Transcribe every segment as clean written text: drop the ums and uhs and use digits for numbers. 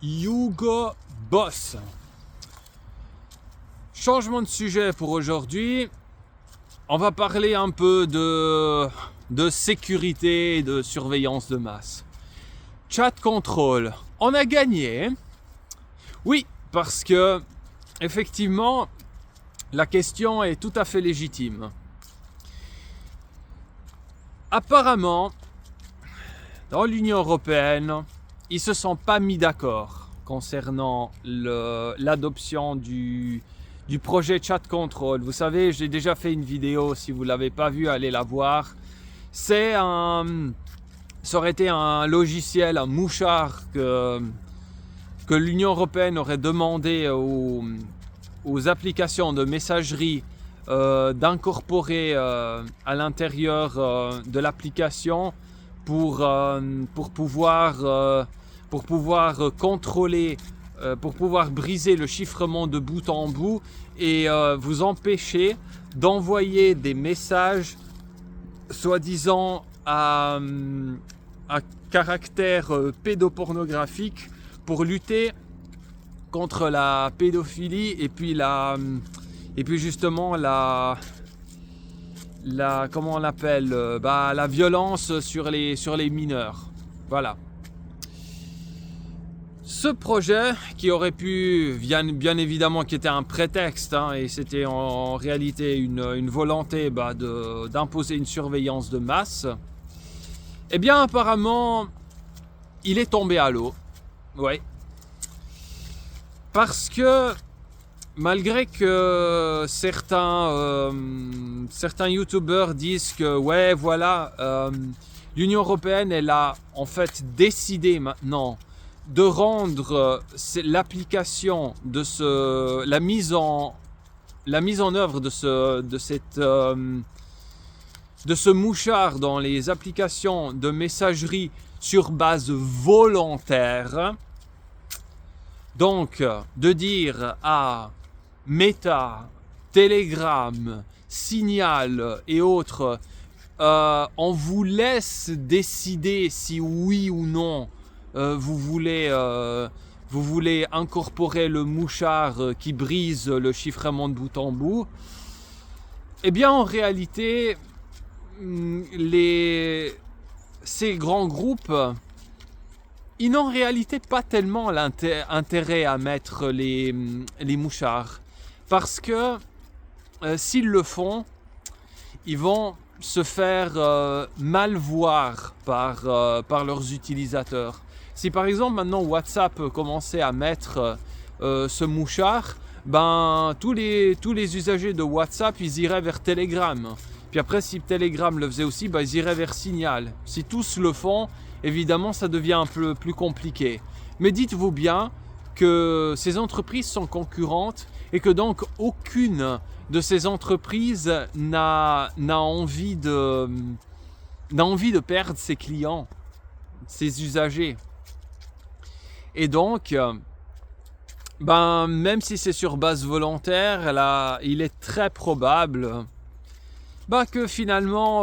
Hugo Boss. Changement de sujet pour aujourd'hui. On va parler un peu de sécurité et de surveillance de masse. Chat control. On a gagné. Oui, parce que effectivement, la question est tout à fait légitime. Apparemment, dans l'Union européenne, ils ne se sont pas mis d'accord concernant l'adoption du projet Chat Control. Vous savez, j'ai déjà fait une vidéo, si vous ne l'avez pas vue, allez la voir. Ça aurait été un logiciel, un mouchard que l'Union européenne aurait demandé aux applications de messagerie d'incorporer à l'intérieur de l'application pour pouvoir contrôler, pour pouvoir briser le chiffrement de bout en bout et vous empêcher d'envoyer des messages soi-disant à caractère pédopornographique pour lutter contre la pédophilie et puis justement la comment on l'appelle, la violence sur les mineurs. Voilà. Ce projet qui aurait pu, bien évidemment, qui était un prétexte, et c'était en réalité une volonté d'imposer une surveillance de masse, eh bien apparemment, il est tombé à l'eau. Ouais. Parce que malgré que certains youtubeurs disent que ouais voilà, l'Union européenne elle a en fait décidé maintenant de rendre l'application de la mise en œuvre de ce mouchard dans les applications de messagerie sur base volontaire. Donc, de dire à Meta, Telegram, Signal et autres, on vous laisse décider si oui ou non vous voulez incorporer le mouchard qui brise le chiffrement de bout en bout. Eh bien, en réalité, ces grands groupes, ils n'ont en réalité pas tellement l'intérêt à mettre les mouchards. Parce que s'ils le font, ils vont se faire mal voir par leurs utilisateurs. Si par exemple maintenant WhatsApp commençait à mettre ce mouchard, tous les usagers de WhatsApp, ils iraient vers Telegram. Puis après, si Telegram le faisait aussi, ils iraient vers Signal. Si tous le font, évidemment, ça devient un peu plus compliqué. Mais dites-vous bien que ces entreprises sont concurrentes et que donc aucune de ces entreprises n'a envie de perdre ses clients, ses usagers. Et donc, même si c'est sur base volontaire, il est très probable que finalement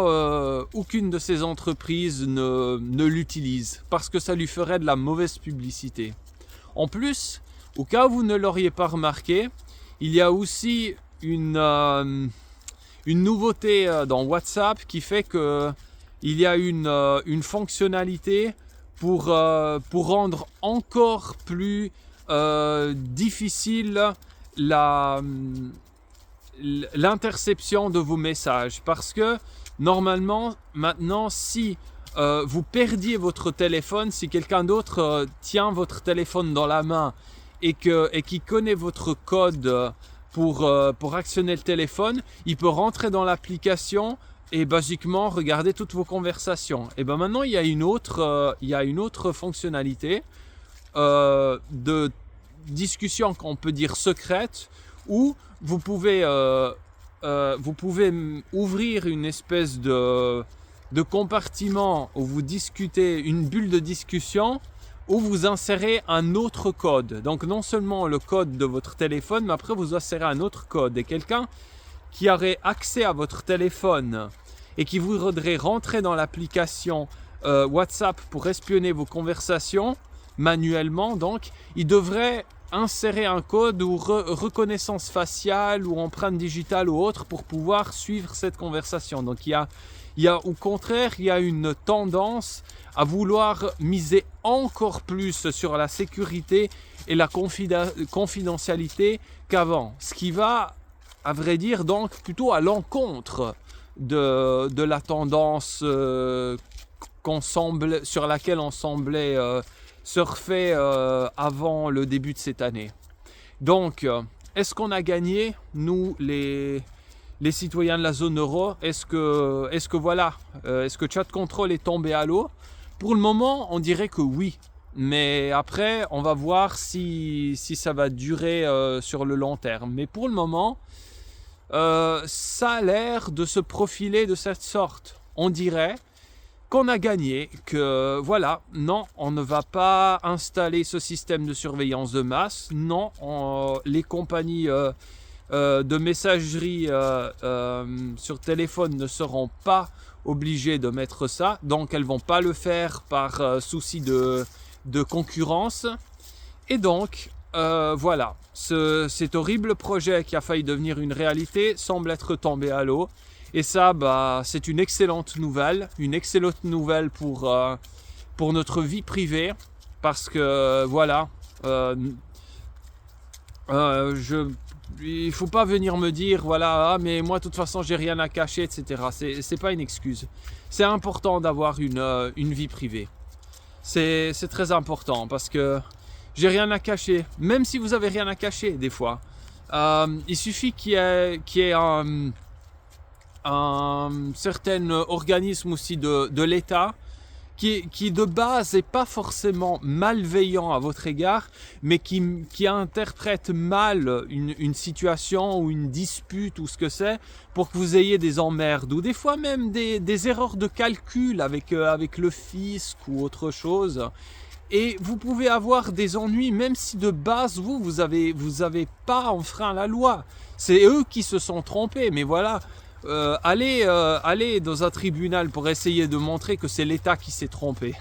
aucune de ces entreprises ne l'utilise parce que ça lui ferait de la mauvaise publicité. En plus, au cas où vous ne l'auriez pas remarqué, il y a aussi une nouveauté dans WhatsApp qui fait que il y a une fonctionnalité pour rendre encore plus difficile l'interception de vos messages. Parce que normalement, maintenant, si vous perdiez votre téléphone, si quelqu'un d'autre tient votre téléphone dans la main et qui connaît votre code pour actionner le téléphone, il peut rentrer dans l'application et basiquement regarder toutes vos conversations. Et maintenant, il y a une autre fonctionnalité de discussion qu'on peut dire secrète, où vous pouvez ouvrir une espèce de compartiment où vous discutez, une bulle de discussion où vous insérez un autre code. Donc non seulement le code de votre téléphone, mais après vous insérez un autre code. Et quelqu'un qui aurait accès à votre téléphone et qui voudrait rentrer dans l'application WhatsApp pour espionner vos conversations, manuellement. Donc, il devrait insérer un code ou reconnaissance faciale ou empreinte digitale ou autre pour pouvoir suivre cette conversation. Donc, il y a au contraire, il y a une tendance à vouloir miser encore plus sur la sécurité et la confidentialité qu'avant. Ce qui va, à vrai dire, donc plutôt à l'encontre de la tendance sur laquelle on semblait surfer avant le début de cette année. Donc, est-ce qu'on a gagné, nous, les citoyens de la zone euro? Est-ce que Chat Control est tombé à l'eau? Pour le moment, on dirait que oui. Mais après, on va voir si ça va durer sur le long terme. Mais pour le moment, ça a l'air de se profiler de cette sorte. On dirait qu'on a gagné, que voilà, non, on ne va pas installer ce système de surveillance de masse. Non, les compagnies de messagerie sur téléphone ne seront pas obligées de mettre ça. Donc, elles ne vont pas le faire par souci de concurrence. Et donc, voilà, cet horrible projet qui a failli devenir une réalité semble être tombé à l'eau. Et ça, c'est une excellente nouvelle pour notre vie privée, parce que voilà, il faut pas venir me dire voilà, mais moi de toute façon j'ai rien à cacher, etc. C'est pas une excuse. C'est important d'avoir une vie privée. C'est très important parce que j'ai rien à cacher. Même si vous avez rien à cacher, des fois, il suffit qu'il y ait un certain organisme aussi de l'État qui de base n'est pas forcément malveillant à votre égard, mais qui interprète mal une situation ou une dispute ou ce que c'est, pour que vous ayez des emmerdes ou des fois même des erreurs de calcul avec le fisc ou autre chose. Et vous pouvez avoir des ennuis même si de base vous avez pas enfreint la loi. C'est eux qui se sont trompés, mais voilà. Allez dans un tribunal pour essayer de montrer que c'est l'État qui s'est trompé.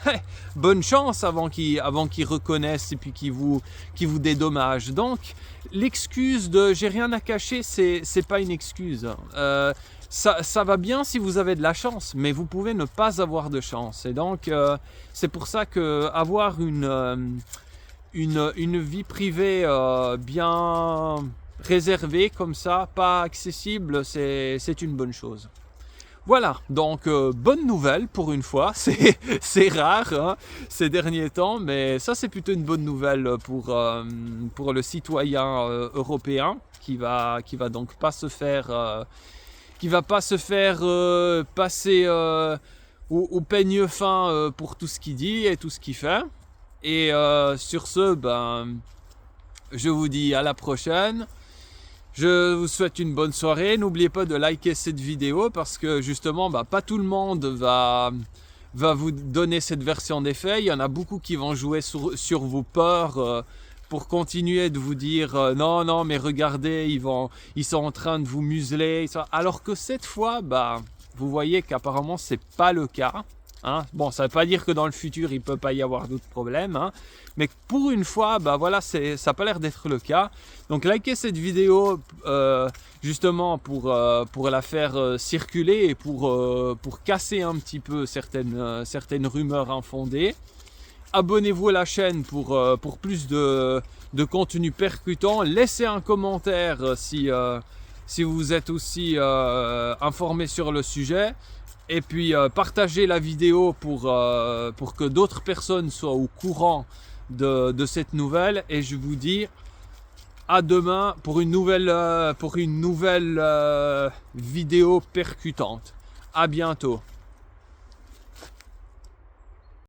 Bonne chance avant qu'ils reconnaissent et puis qu'ils vous dédommagent. Donc l'excuse de j'ai rien à cacher, c'est pas une excuse. Ça va bien si vous avez de la chance, mais vous pouvez ne pas avoir de chance. Et donc c'est pour ça que avoir une vie privée bien réservé comme ça, pas accessible, c'est une bonne chose. Voilà, donc bonne nouvelle pour une fois, c'est rare hein, ces derniers temps, mais ça c'est plutôt une bonne nouvelle pour le citoyen européen qui va donc pas se faire passer au peigne fin pour tout ce qu'il dit et tout ce qu'il fait. Et sur ce, je vous dis à la prochaine. Je vous souhaite une bonne soirée. N'oubliez pas de liker cette vidéo parce que justement, pas tout le monde va vous donner cette version des faits. Il y en a beaucoup qui vont jouer sur vos peurs pour continuer de vous dire non, mais regardez, ils sont en train de vous museler. Alors que cette fois, vous voyez qu'apparemment, c'est pas le cas. Hein. Bon, ça ne veut pas dire que dans le futur, il ne peut pas y avoir d'autres problèmes. Hein. Mais pour une fois, voilà, ça n'a pas l'air d'être le cas. Donc, likez cette vidéo justement pour la faire circuler et pour casser un petit peu certaines rumeurs infondées. Abonnez-vous à la chaîne pour plus de contenu percutant. Laissez un commentaire si vous êtes aussi informé sur le sujet. Et puis partagez la vidéo pour que d'autres personnes soient au courant de cette nouvelle. Et je vous dis à demain pour une nouvelle vidéo percutante. À bientôt.